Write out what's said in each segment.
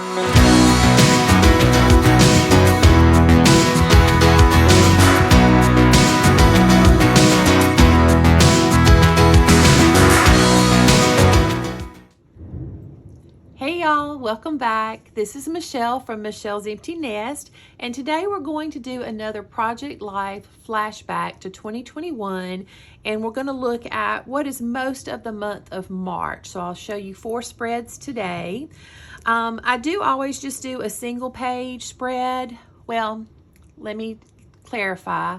Hey y'all, welcome back. This is Michelle from Michelle's Empty Nest, and today we're going to do another Project Life flashback to 2021, and we're going to look at what is most of the month of March. So I'll show you 4 spreads today. I do always just do a single page spread. Well, let me clarify.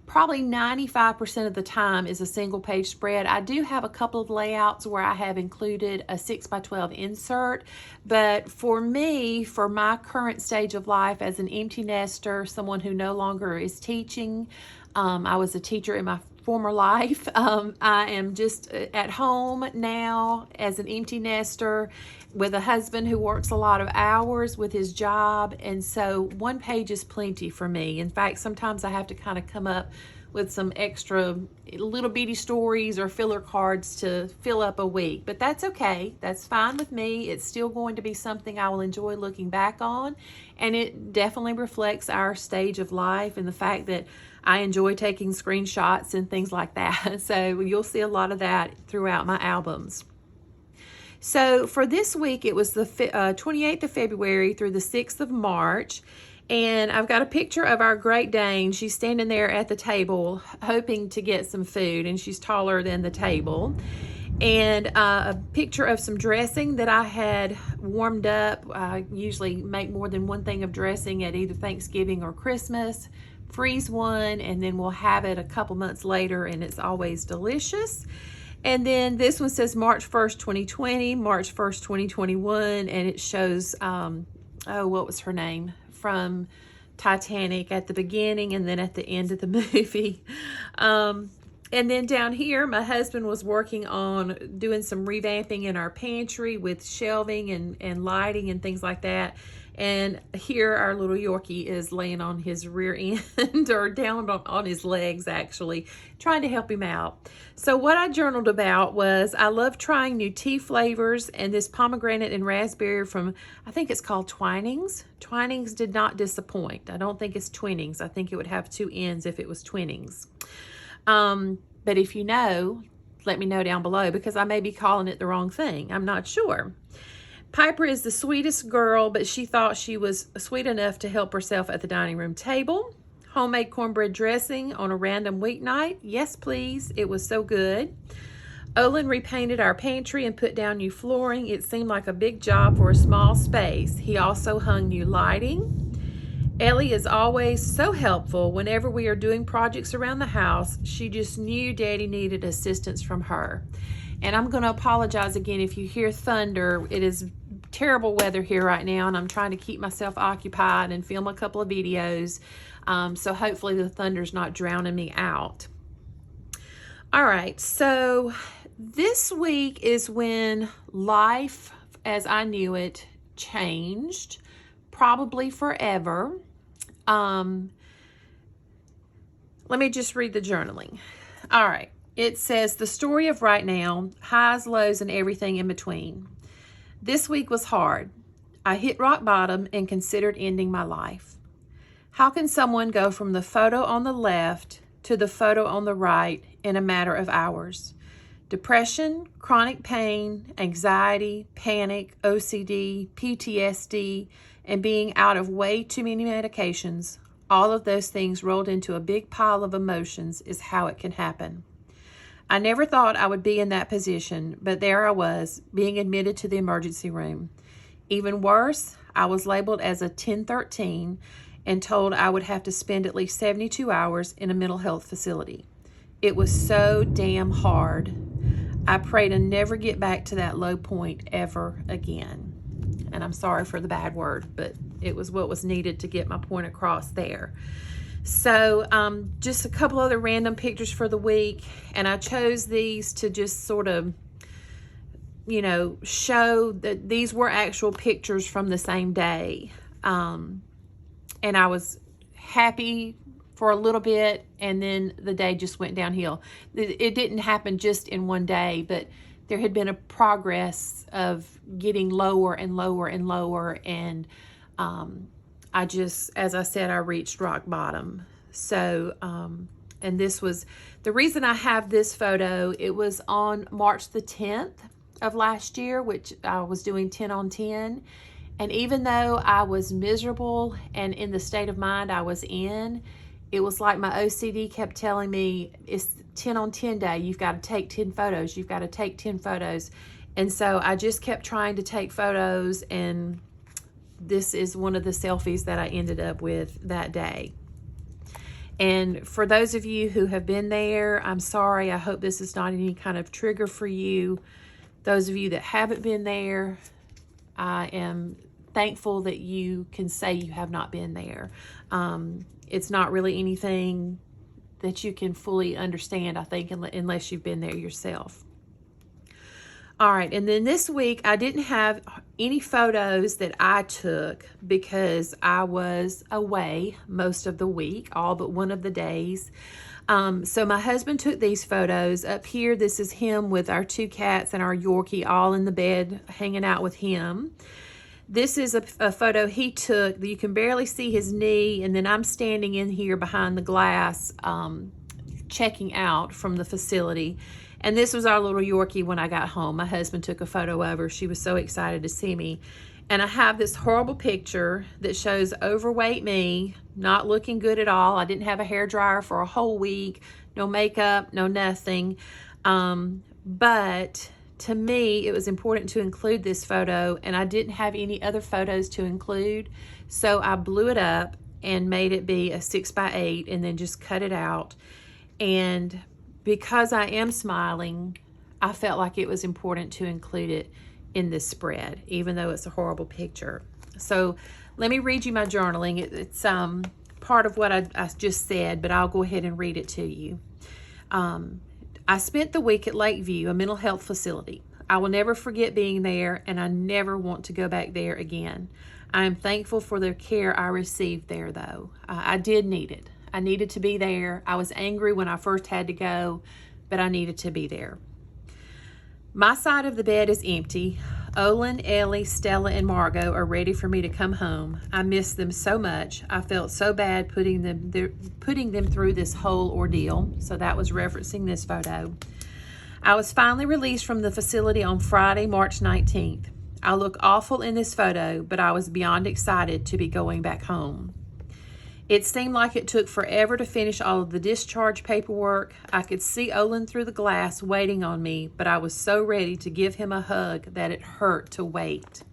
Probably 95% of the time is a single page spread. I do have a couple of layouts where I have included a 6x12 insert, but for me, for my current stage of life as an empty nester, someone who no longer is teaching, I was a teacher in my former life. I am just at home now as an empty nester with a husband who works a lot of hours with his job, and so 1 page is plenty for me. In fact, sometimes I have to kind of come up with some extra little bitty stories or filler cards to fill up a week, but that's okay. That's fine with me. It's still going to be something I will enjoy looking back on, and it definitely reflects our stage of life and the fact that I enjoy taking screenshots and things like that. So you'll see a lot of that throughout my albums. So for this week, it was the 28th of February through the 6th of March. And I've got a picture of our Great Dane. She's standing there at the table hoping to get some food, and she's taller than the table. And a picture of some dressing that I had warmed up. I usually make more than 1 thing of dressing at either Thanksgiving or Christmas. Freeze one, and then we'll have it a couple months later, and it's always delicious. And then this one says March 1st, 2020, March 1st, 2021, and it shows, what was her name? From Titanic at the beginning and then at the end of the movie. And then down here, my husband was working on doing some revamping in our pantry with shelving and lighting and things like that. And here our little Yorkie is laying on his rear end or down on his legs, actually, trying to help him out. So what I journaled about was I love trying new tea flavors, and this pomegranate and raspberry from, I think it's called Twinings. Twinings did not disappoint. I don't think it's Twinnings. I think it would have 2 N's if it was Twinnings. But if you know, let me know down below, because I may be calling it the wrong thing. I'm not sure. Piper is the sweetest girl, but she thought she was sweet enough to help herself at the dining room table. Homemade cornbread dressing on a random weeknight. Yes, please. It was so good. Olin repainted our pantry and put down new flooring. It seemed like a big job for a small space. He also hung new lighting. Ellie is always so helpful whenever we are doing projects around the house. She just knew Daddy needed assistance from her. And I'm going to apologize again if you hear thunder. It is terrible weather here right now, and I'm trying to keep myself occupied and film a couple of videos. So hopefully the thunder's not drowning me out. All right, so this week is when life as I knew it changed, probably forever. Let me just read the journaling. All right. It says, the story of right now, highs, lows, and everything in between. This week was hard. I hit rock bottom and considered ending my life. How can someone go from the photo on the left to the photo on the right in a matter of hours? Depression, chronic pain, anxiety, panic, OCD, PTSD, and being out of way too many medications, all of those things rolled into a big pile of emotions is how it can happen. I never thought I would be in that position, but there I was, being admitted to the emergency room. Even worse, I was labeled as a 1013 and told I would have to spend at least 72 hours in a mental health facility. It was so damn hard. I pray to never get back to that low point ever again. And I'm sorry for the bad word, but it was what was needed to get my point across there. So just a couple other random pictures for the week, and I chose these to just sort of, you know, show that these were actual pictures from the same day. And I was happy for a little bit, and then the day just went downhill. It didn't happen just in one day, but there had been a progress of getting lower and lower and lower, and I just, as I said, I reached rock bottom. So, and this was, the reason I have this photo, it was on March the 10th of last year, which I was doing 10 on 10. And even though I was miserable and in the state of mind I was in, it was like my OCD kept telling me, it's 10 on 10 day. You've got to take 10 photos. You've got to take 10 photos. And so I just kept trying to take photos, and this is one of the selfies that I ended up with that day. And for those of you who have been there, I'm sorry. I hope this is not any kind of trigger for you. Those of you that haven't been there, I am thankful that you can say you have not been there. It's not really anything that you can fully understand, I think, unless you've been there yourself. All right, and then this week I didn't have any photos that I took because I was away most of the week, all but one of the days. So my husband took these photos. Up here, this is him with our 2 cats and our Yorkie all in the bed hanging out with him. This is a photo he took. You can barely see his knee, and then I'm standing in here behind the glass checking out from the facility. And this was our little Yorkie when I got home. My husband took a photo of her. She was so excited to see me. And I have this horrible picture that shows overweight me, not looking good at all. I didn't have a hair dryer for a whole week, no makeup, no nothing. But to me, it was important to include this photo, and I didn't have any other photos to include. So I blew it up and made it be a 6x8 and then just cut it out. And because I am smiling, I felt like it was important to include it in this spread, even though it's a horrible picture. So let me read you my journaling. It's part of what I just said, but I'll go ahead and read it to you. I spent the week at Lakeview, a mental health facility. I will never forget being there, and I never want to go back there again. I am thankful for the care I received there, though. I did need it. I needed to be there. I was angry when I first had to go, but I needed to be there. My side of the bed is empty. Olin, Ellie, Stella, and Margot are ready for me to come home. I miss them so much. I felt so bad putting them through this whole ordeal. So that was referencing this photo. I was finally released from the facility on Friday, March 19th. I look awful in this photo, but I was beyond excited to be going back home. It seemed like it took forever to finish all of the discharge paperwork. I could see Olin through the glass waiting on me, but I was so ready to give him a hug that it hurt to wait.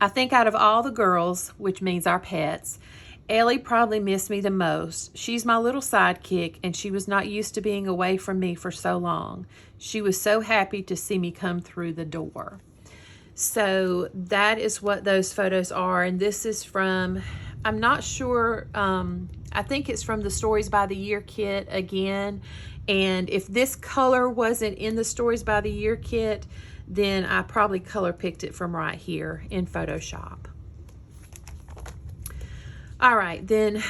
I think out of all the girls, which means our pets, Ellie probably missed me the most. She's my little sidekick, and she was not used to being away from me for so long. She was so happy to see me come through the door. So that is what those photos are, and this is from, I'm not sure, I think it's from the Stories by the Year kit again. And if this color wasn't in the Stories by the Year kit, then I probably color picked it from right here in Photoshop. All right, then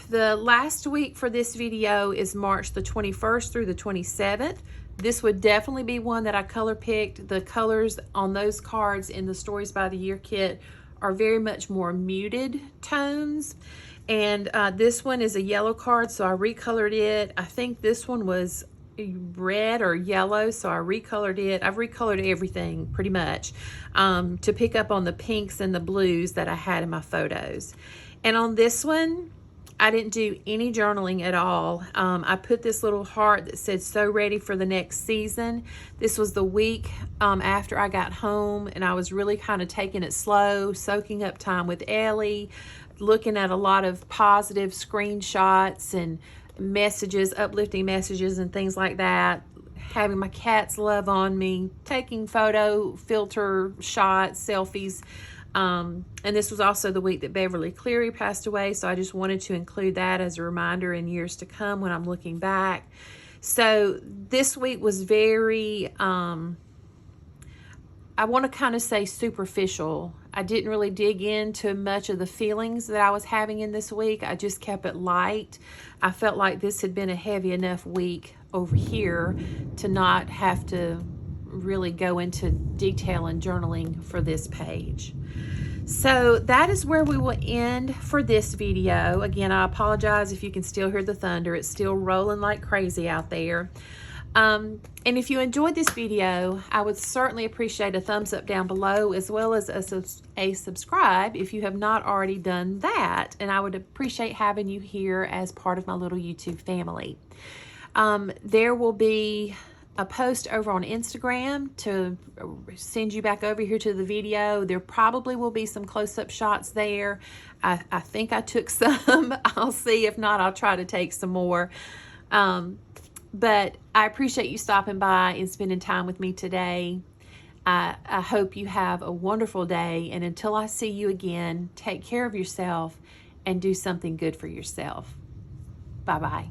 the last week for this video is March the 21st through the 27th. This would definitely be one that I color picked. The colors on those cards in the Stories by the Year kit are very much more muted tones. And this one is a yellow card, so I recolored it. I think this one was red or yellow, so I recolored it. I've recolored everything pretty much to pick up on the pinks and the blues that I had in my photos. And on this one, I didn't do any journaling at all. I put this little heart that said, so ready for the next season. This was the week after I got home, and I was really kind of taking it slow, soaking up time with Ellie, looking at a lot of positive screenshots and messages, uplifting messages and things like that, having my cats love on me, taking photo filter shots, selfies. And this was also the week that Beverly Cleary passed away, so I just wanted to include that as a reminder in years to come when I'm looking back. So this week was very, I want to kind of say superficial. I didn't really dig into much of the feelings that I was having in this week. I just kept it light. I felt like this had been a heavy enough week over here to not have to really go into detail and journaling for this page. So that is where we will end for this video. Again, I apologize if you can still hear the thunder. It's still rolling like crazy out there. And if you enjoyed this video, I would certainly appreciate a thumbs up down below, as well as a subscribe if you have not already done that. And I would appreciate having you here as part of my little YouTube family. There will be a post over on Instagram to send you back over here to the video. There probably will be some close-up shots there. I think I took some. I'll see. If not, I'll try to take some more. But I appreciate you stopping by and spending time with me today. I hope you have a wonderful day. And until I see you again, take care of yourself and do something good for yourself. Bye-bye.